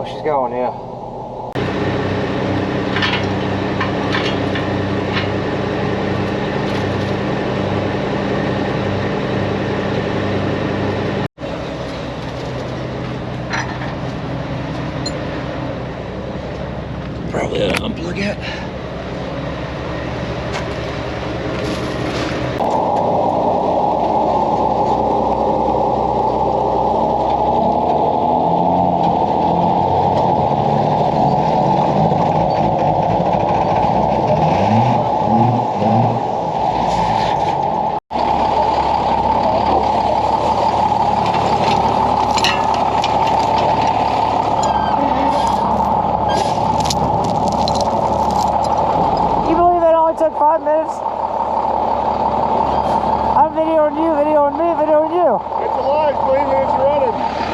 she's going, yeah. Probably ought to unplug it.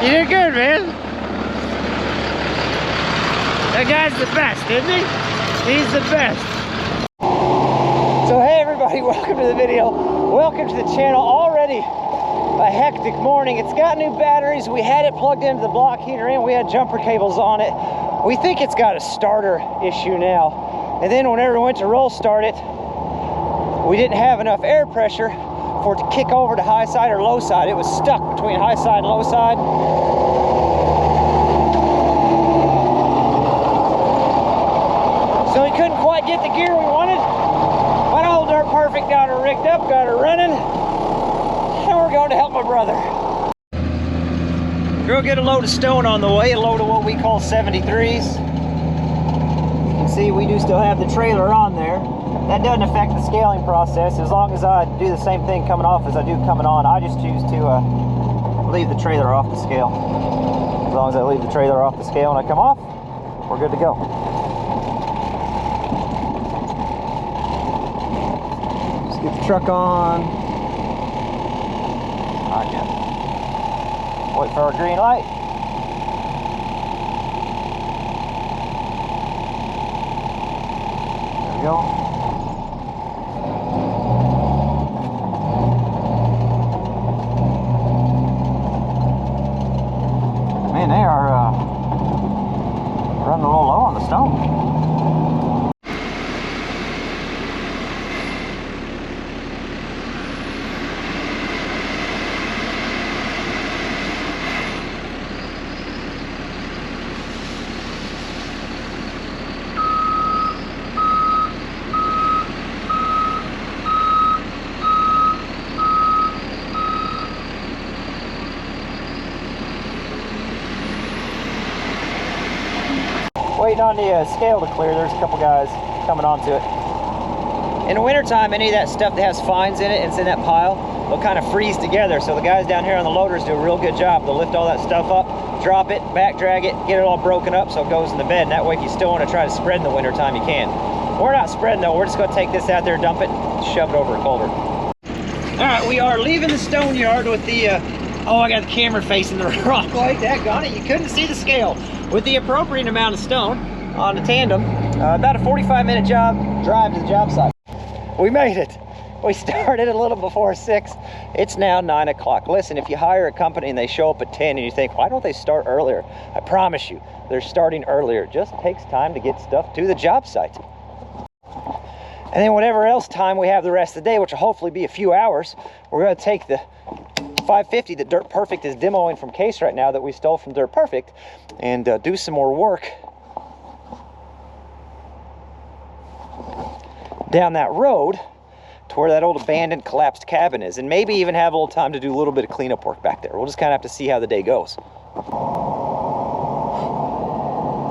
You did good, man. That guy's the best, isn't he? He's the best. So hey everybody, welcome to the video. Welcome to the channel. Already a hectic morning. It's got new batteries. We had it plugged into the block heater and we had jumper cables on it. We think it's got a starter issue now. And then whenever we went to roll start it, we didn't have enough air pressure for it to kick over to high side or low side. It was stuck between high side and low side. So we couldn't quite get the gear we wanted. But old Dirt Perfect got her rigged up, got her running, and we're going to help my brother. We'll get a load of stone on the way, a load of what we call 73s. You can see we do still have the trailer on there. That doesn't affect the scaling process. As long as I do the same thing coming off as I do coming on, I just choose to leave the trailer off the scale. As long as I leave the trailer off the scale when I come off, we're good to go. Just get the truck on. Okay. Wait for our green light. There we go. Man, they are running a little low on the stone. Waiting on the scale to clear. There's a couple guys coming onto it. In the wintertime, any of that stuff that has fines in it and it's in that pile, they'll kind of freeze together. So the guys down here on the loaders do a real good job. They'll lift all that stuff up, drop it, back drag it, get it all broken up so it goes in the bed. And that way, if you still want to try to spread in the wintertime, you can. We're not spreading though. We're just going to take this out there, dump it, shove it over to Culvert. All right, we are leaving the stone yard with the, oh, I got the camera facing the wrong way. Daggone it, you couldn't see the scale. With the appropriate amount of stone on the tandem, about a 45-minute drive to the job site. We made it. We started a little before 6. It's now 9 o'clock. Listen, if you hire a company and they show up at 10 and you think, why don't they start earlier? I promise you, they're starting earlier. It just takes time to get stuff to the job site. And then whatever else time we have the rest of the day, which will hopefully be a few hours, we're going to take the 550 that Dirt Perfect is demoing from Case right now that we stole from Dirt Perfect and do some more work down that road to where that old abandoned collapsed cabin is, and maybe even have a little time to do a little bit of cleanup work back there. We'll just kind of have to see how the day goes.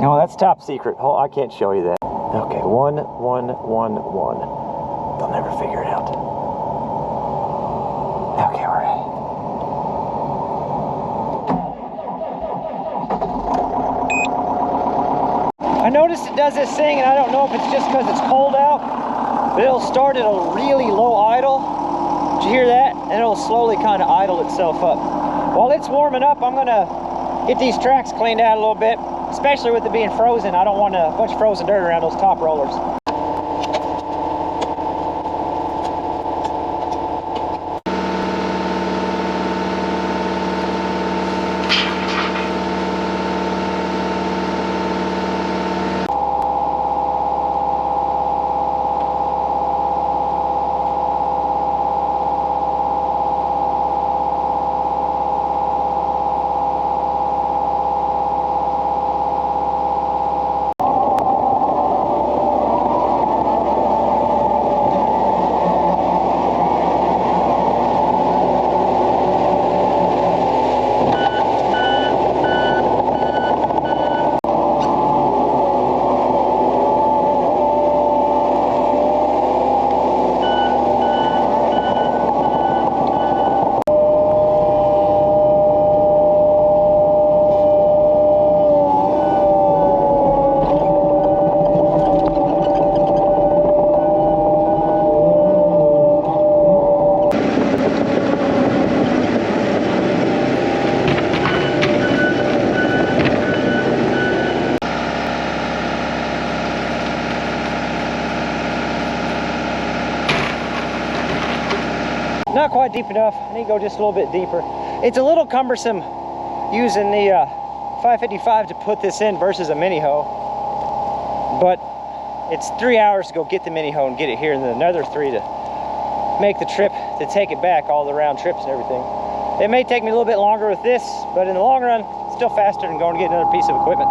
Oh, that's top secret. Oh, I can't show you that. Okay, 1111. They'll never figure it out. Okay, all right. I noticed it does this thing, and I don't know if it's just because it's cold out, but it'll start at a really low idle. Did you hear that? And it'll slowly kind of idle itself up. While it's warming up, I'm gonna get these tracks cleaned out a little bit, especially with it being frozen. I don't want a bunch of frozen dirt around those top rollers. not quite deep enough. I need to go just a little bit deeper. It's a little cumbersome using the 555 to put this in versus a mini hoe, but it's 3 hours to go get the mini hoe and get it here, and then another 3 to make the trip to take it back, all the round trips and everything. It may take me a little bit longer with this, but in the long run, it's still faster than going to get another piece of equipment.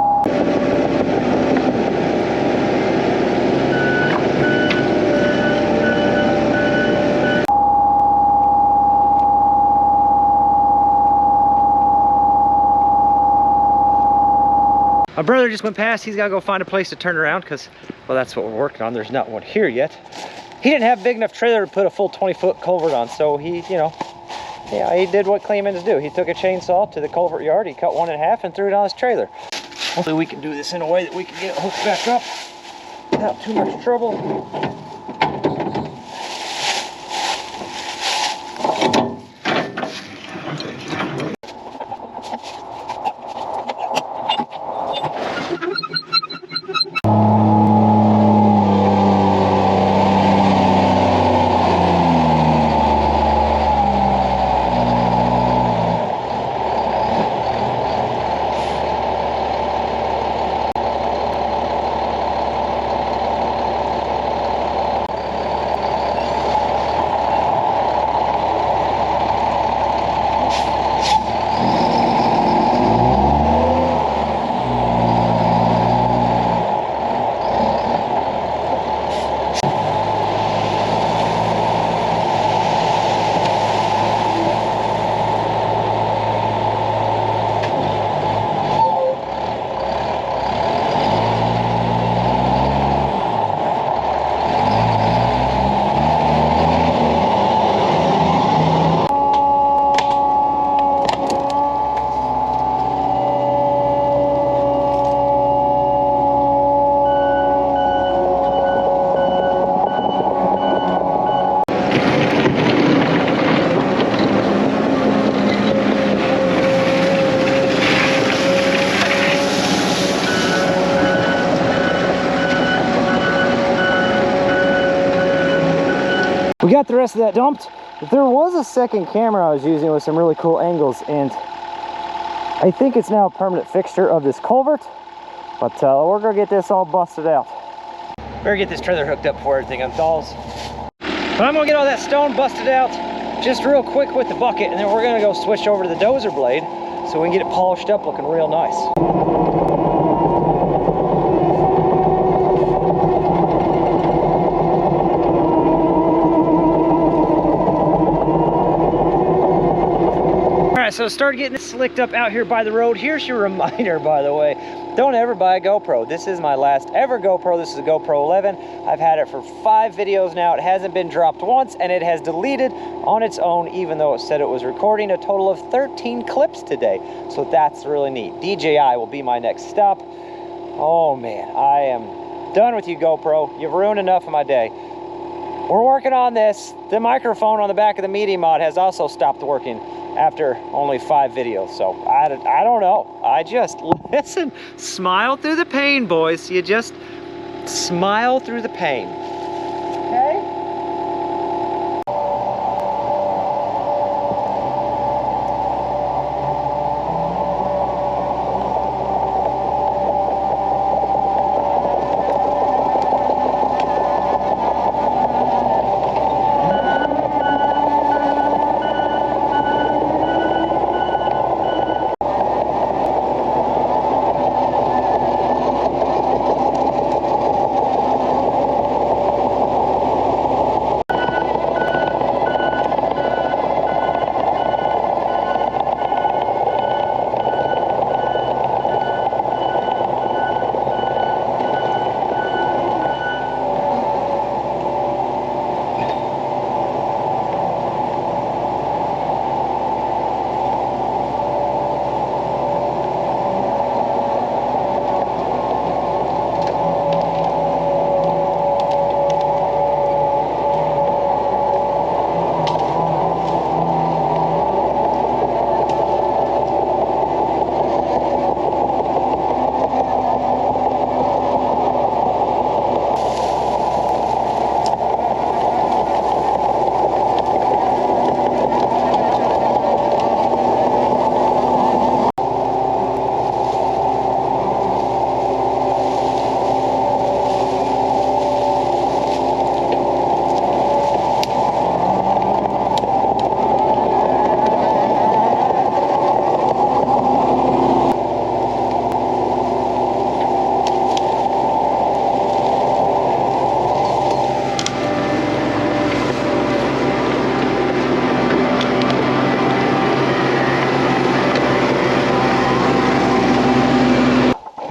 My brother just went past. He's got to go find a place to turn around because, well, that's what we're working on. There's not one here yet. He didn't have a big enough trailer to put a full 20-foot culvert on, so he, you know, yeah, he did what Kleeman do. He took a chainsaw to the culvert yard, he cut one in half and threw it on his trailer. Hopefully we can do this in a way that we can get it hooked back up without too much trouble. We got the rest of that dumped. There was a second camera I was using with some really cool angles, and I think it's now a permanent fixture of this culvert, but we're gonna get this all busted out. Better get this trailer hooked up before everything unthaws. But I'm gonna get all that stone busted out just real quick with the bucket, and then we're gonna go switch over to the dozer blade so we can get it polished up looking real nice. So start getting this slicked up out here by the road. Here's your reminder, by the way, don't ever buy a GoPro. This is my last ever GoPro. This is a GoPro 11. I've had it for 5 videos now. It hasn't been dropped once, and it has deleted on its own, even though it said it was recording a total of 13 clips today. So that's really neat. DJI will be my next stop. Oh man, I am done with you, GoPro. You've ruined enough of my day. We're working on this. The microphone on the back of the Media Mod has also stopped working after only 5 videos, so I don't know. I just, listen, smile through the pain, boys. You just smile through the pain, okay?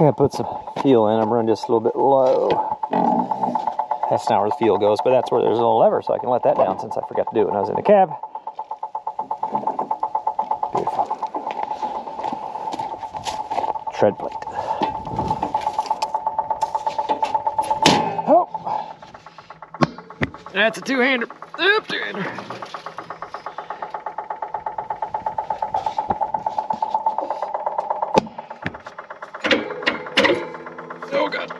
I put some fuel in. I'm running just a little bit low. That's not where the fuel goes, but that's where there's a little lever, so I can let that down since I forgot to do it when I was in the cab. Beautiful. Tread plate. Oh, that's a two-hander. Oop, two-hander. Oh God.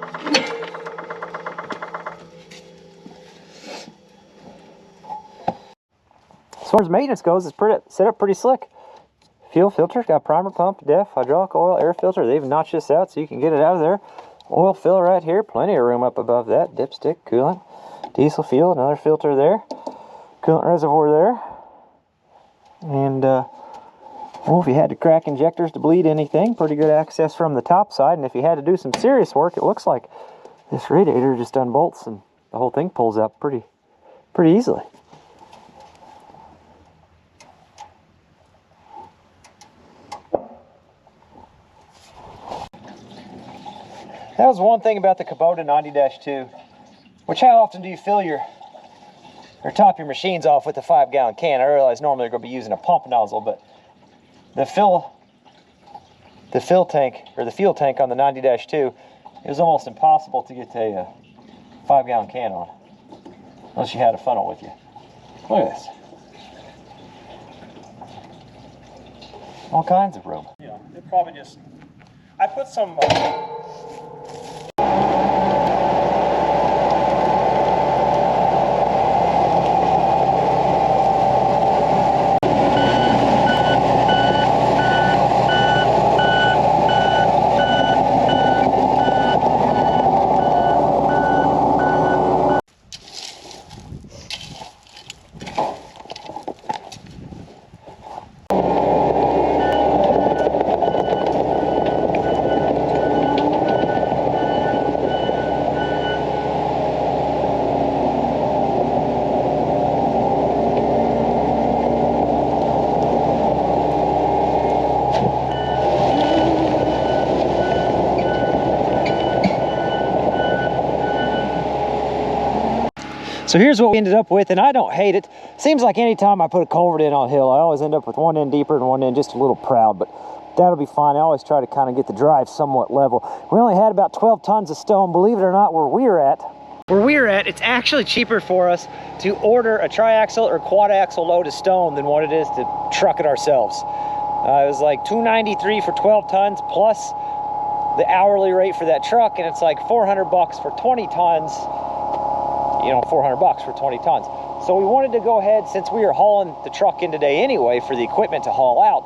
As far as maintenance goes, it's set up pretty slick. Fuel filter, got primer pump, def, hydraulic oil, air filter. They've notched this out so you can get it out of there. Oil filler right here, plenty of room up above that. Dipstick, coolant, diesel fuel, another filter there. Coolant reservoir there. And, well, if you had to crack injectors to bleed anything, pretty good access from the top side. And if you had to do some serious work, it looks like this radiator just unbolts and the whole thing pulls up pretty easily. That was one thing about the Kubota 90-2, which how often do you fill or top your machines off with a 5-gallon can? I realize normally you're going to be using a pump nozzle, but the fuel tank, or the fuel tank on the 90-2, it was almost impossible to get a 5-gallon can on, unless you had a funnel with you. Look at this. All kinds of room. Yeah, it probably just, I put some So here's what we ended up with, and I don't hate it. Seems like anytime I put a culvert in on a hill, I always end up with one end deeper and one end just a little proud, but that'll be fine. I always try to kind of get the drive somewhat level. We only had about 12 tons of stone. Believe it or not, where we're at, it's actually cheaper for us to order a triaxle or quad axle load of stone than what it is to truck it ourselves. It was like $293 for 12 tons plus the hourly rate for that truck, and it's like $400 for 20 tons. You know, $400 for 20 tons. So we wanted to go ahead, since we were hauling the truck in today anyway for the equipment to haul out,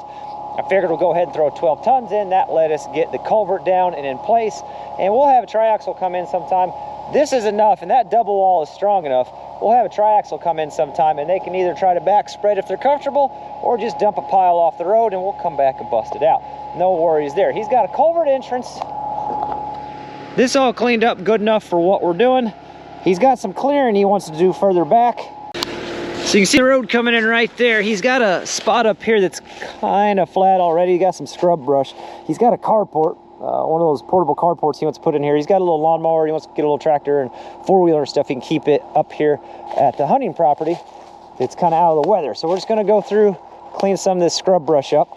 I figured we'll go ahead and throw 12 tons in. That let us get the culvert down and in place, and we'll have a triaxle come in sometime. This is enough, and that double wall is strong enough. We'll have a triaxle come in sometime, and they can either try to back spread if they're comfortable, or just dump a pile off the road, and we'll come back and bust it out. No worries there. He's got a culvert entrance. This all cleaned up good enough for what we're doing. He's got some clearing he wants to do further back. So you can see the road coming in right there. He's got a spot up here that's kind of flat already. He got some scrub brush. He's got a carport, one of those portable carports he wants to put in here. He's got a little lawnmower. He wants to get a little tractor and four-wheeler and stuff. He can keep it up here at the hunting property. It's kind of out of the weather. So we're just going to go through, clean some of this scrub brush up.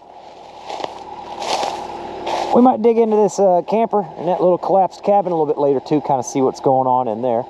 We might dig into this camper and that little collapsed cabin a little bit later too, kind of see what's going on in there.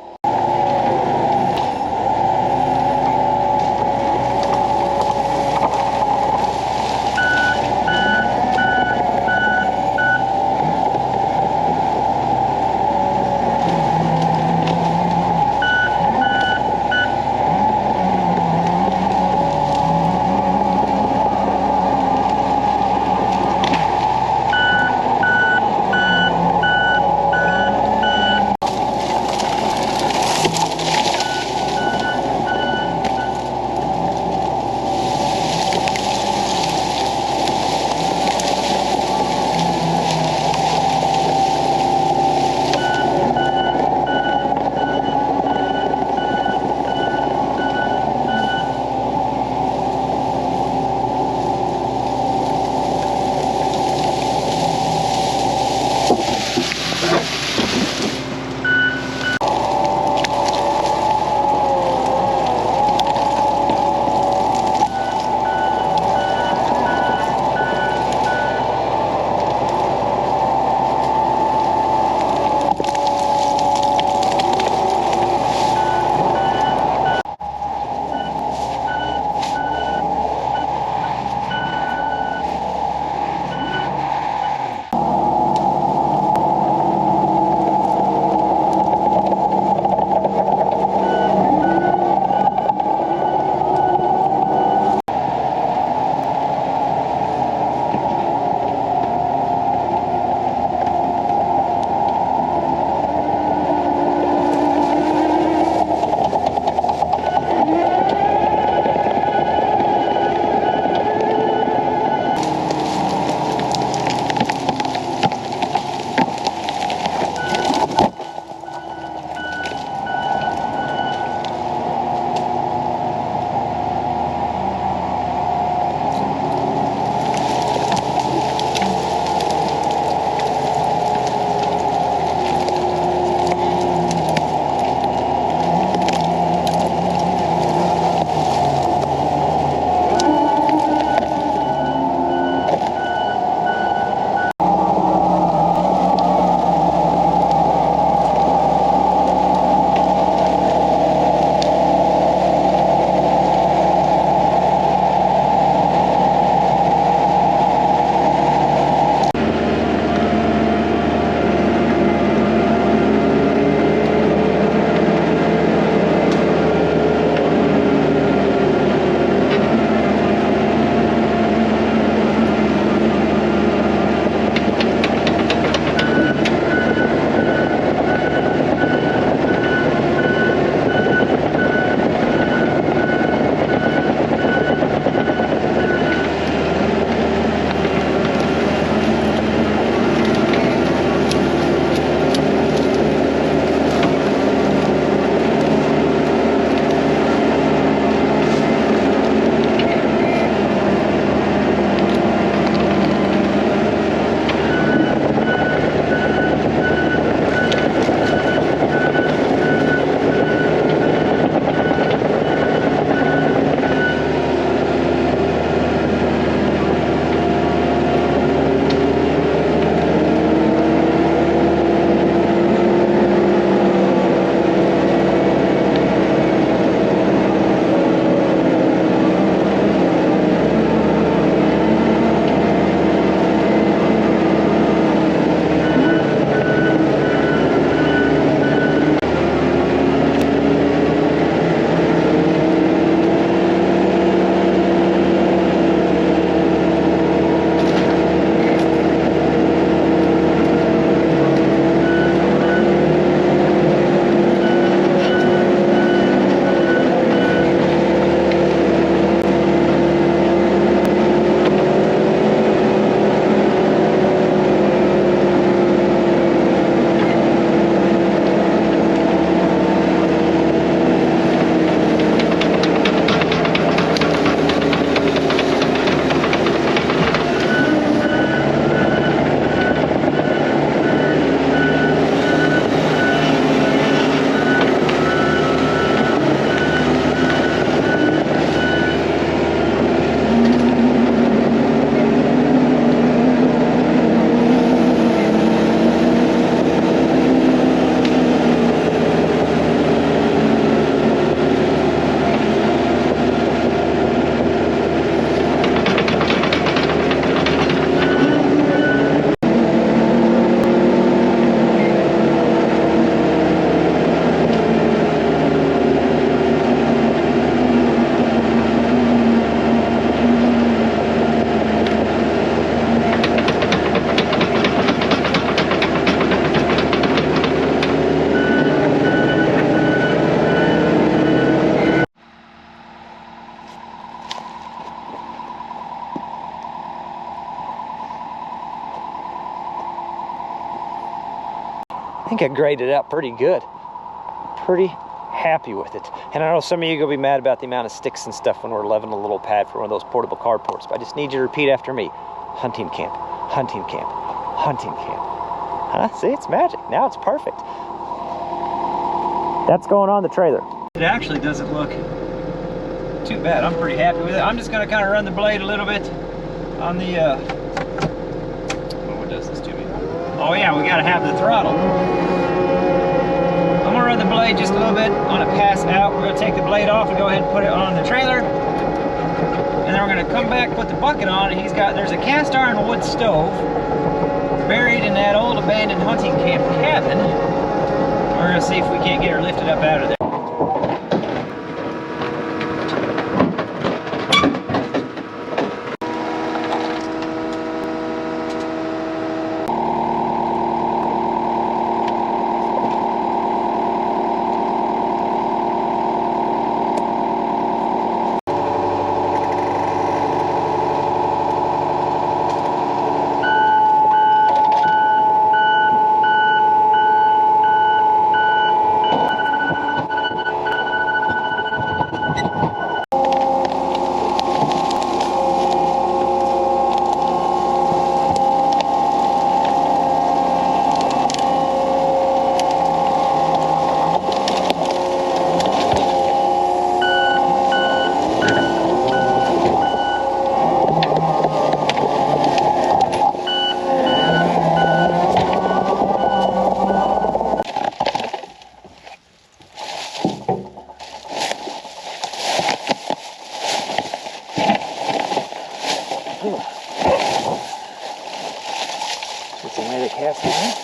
I think I graded it out pretty good. Pretty happy with it. And I know some of you are gonna be mad about the amount of sticks and stuff when we're leveling a little pad for one of those portable carports, but I just need you to repeat after me. Hunting camp, hunting camp, hunting camp. Huh? See, it's magic. Now it's perfect. That's going on the trailer. It actually doesn't look too bad. I'm pretty happy with it. I'm just gonna kind of run the blade a little bit on the, what does this to me? Oh yeah, we gotta have the throttle. I'm gonna run the blade just a little bit on a pass out. We're gonna take the blade off and go ahead and put it on the trailer. And then we're gonna come back, put the bucket on, and there's a cast iron wood stove buried in that old abandoned hunting camp cabin. We're gonna see if we can't get her lifted up out of there.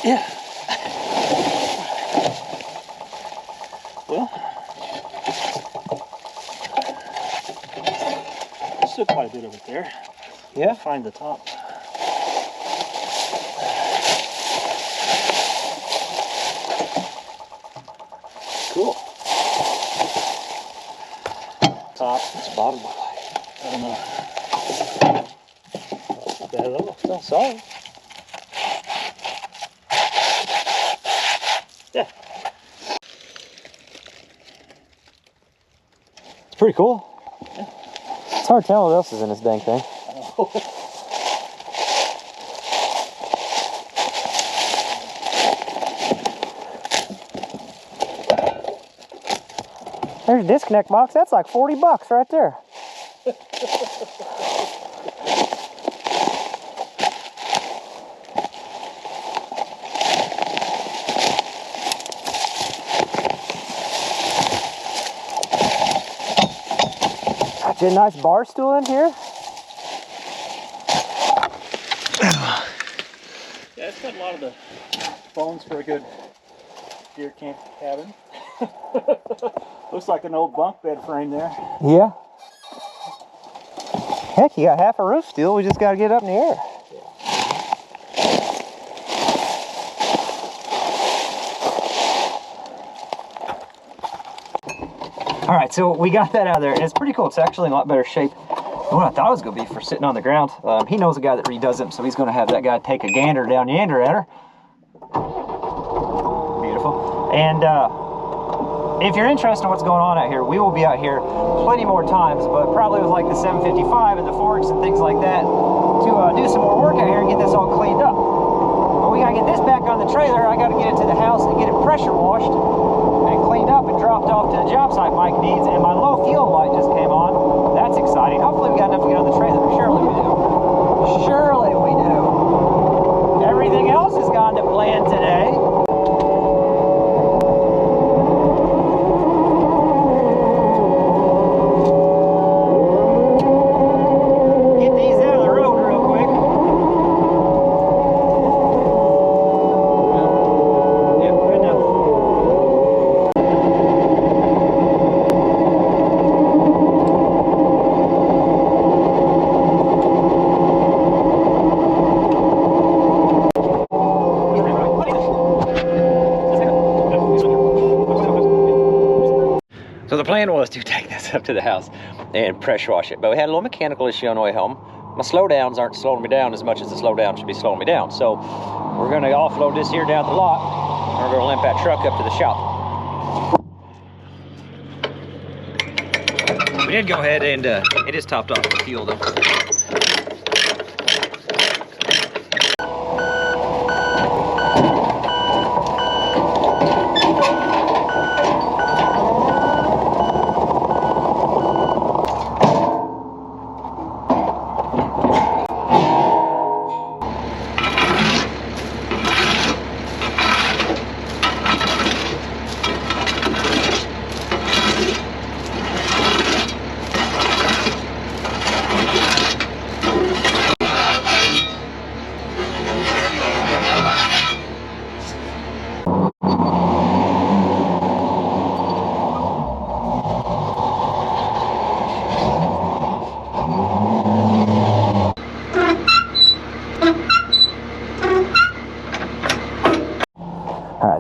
Yeah. Well, still quite a bit of it there. Yeah? Find the top. Cool. Top. It's bottom. I don't know. Bad at all. No, sorry. Yeah. It's pretty cool. Yeah. It's hard to tell what else is in this dang thing. I know. There's a disconnect box. That's like 40 bucks right there. Got you a nice bar stool in here. Yeah, it's got a lot of the bones for a good deer camp cabin. Looks like an old bunk bed frame there. Yeah. Heck, you got half a roof still. We just got to get up in the air. All right, so we got that out of there, and it's pretty cool. It's actually in a lot better shape than what I thought it was going to be for sitting on the ground. He knows a guy that redoes them, so he's going to have that guy take a gander down yonder at her. Beautiful. And if you're interested in what's going on out here, we will be out here plenty more times, but probably with like the 755 and the forks and things like that to do some more work out here and get this all cleaned up. But we got to get this back on the trailer. I got to get it to the house and get it pressure washed and cleaned up and dropped off to the job site Mike needs. And my low fuel light just came on. That's exciting. Hopefully we got enough to get on the trailer. Surely we do. Surely we do. Everything else has gone to plan today. So the plan was to take this up to the house and pressure wash it, but we had a little mechanical issue on the way home. my slowdowns aren't slowing me down as much as the slowdown should be slowing me down. So we're gonna offload this here down the lot, and we're gonna limp that truck up to the shop. We did go ahead and it is topped off with fuel though.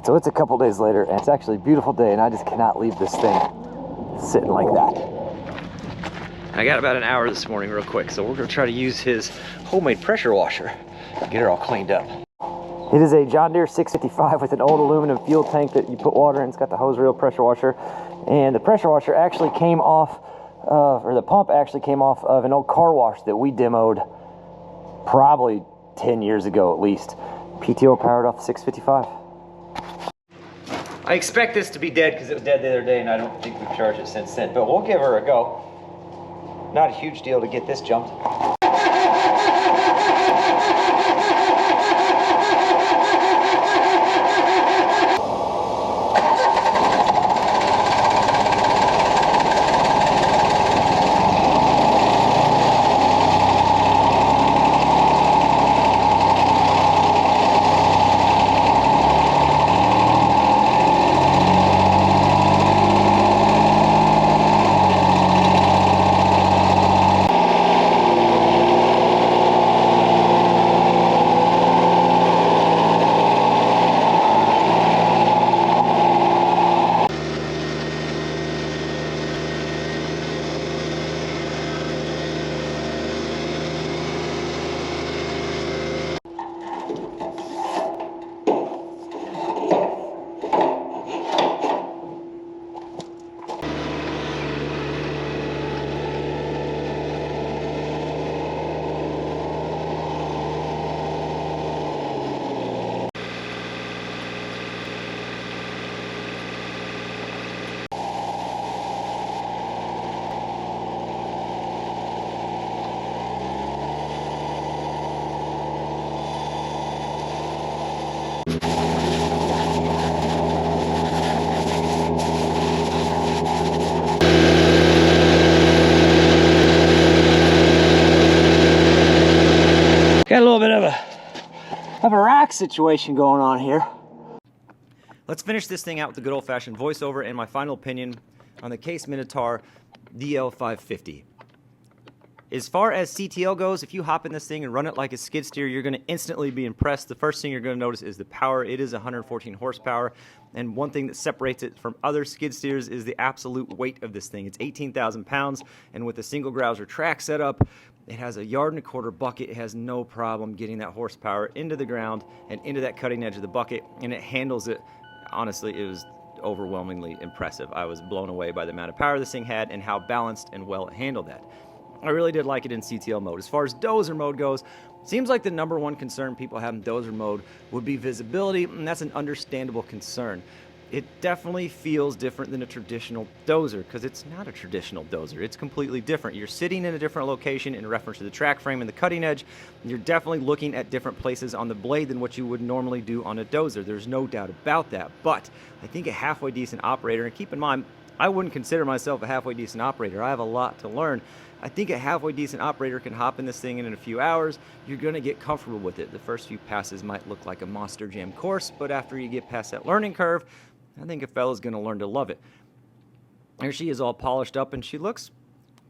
So it's a couple days later, and it's actually a beautiful day, and I just cannot leave this thing sitting like that. I got about an hour this morning real quick, so we're gonna try to use his homemade pressure washer and get her all cleaned up. It is a John Deere 655 with an old aluminum fuel tank that you put water in. It's got the hose reel pressure washer, and the pressure washer actually came off, or the pump actually came off of an old car wash that we demoed probably 10 years ago at least. PTO powered off the 655. I expect this to be dead because it was dead the other day, and I don't think we've charged it since then, but we'll give her a go. Not a huge deal to get this jumped. Got a little bit of a rack situation going on here. Let's finish this thing out with the good old-fashioned voiceover and my final opinion on the Case Minotaur DL550. As far as CTL goes, if you hop in this thing and run it like a skid steer, you're going to instantly be impressed. The first thing you're going to notice is the power. It is 114 horsepower, and one thing that separates it from other skid steers is the absolute weight of this thing. It's 18,000 pounds, and with a single grouser track setup, it has a 1.25 yard bucket. It has no problem getting that horsepower into the ground and into that cutting edge of the bucket, and it handles it. Honestly, it was overwhelmingly impressive. I was blown away by the amount of power this thing had and how balanced and well it handled that. I really did like it in CTL mode. As far as dozer mode goes, seems like the number one concern people have in dozer mode would be visibility, and that's an understandable concern. It definitely feels different than a traditional dozer, because it's not a traditional dozer. It's completely different. You're sitting in a different location in reference to the track frame and the cutting edge. And you're definitely looking at different places on the blade than what you would normally do on a dozer. There's no doubt about that. But I think a halfway decent operator, and keep in mind, I wouldn't consider myself a halfway decent operator. I have a lot to learn. I think a halfway decent operator can hop in this thing in a few hours. You're going to get comfortable with it. The first few passes might look like a Monster Jam course, but after you get past that learning curve, I think a fella's going to learn to love it. Here she is all polished up, and she looks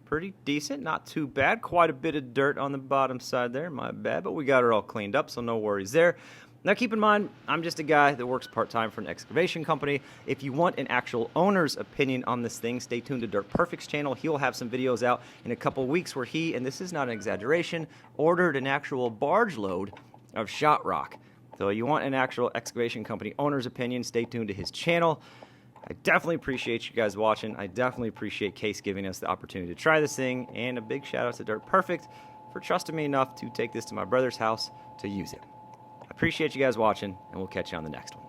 pretty decent, not too bad. Quite a bit of dirt on the bottom side there, my bad, but we got her all cleaned up, so no worries there. Now keep in mind, I'm just a guy that works part-time for an excavation company. If you want an actual owner's opinion on this thing, stay tuned to Dirt Perfect's channel. He'll have some videos out in a couple weeks where he, and this is not an exaggeration, ordered an actual barge load of shot rock. So you want an actual excavation company owner's opinion, stay tuned to his channel. I definitely appreciate you guys watching. I definitely appreciate Case giving us the opportunity to try this thing, and a big shout out to Dirt Perfect for trusting me enough to take this to my brother's house to use it. I appreciate you guys watching, and we'll catch you on the next one.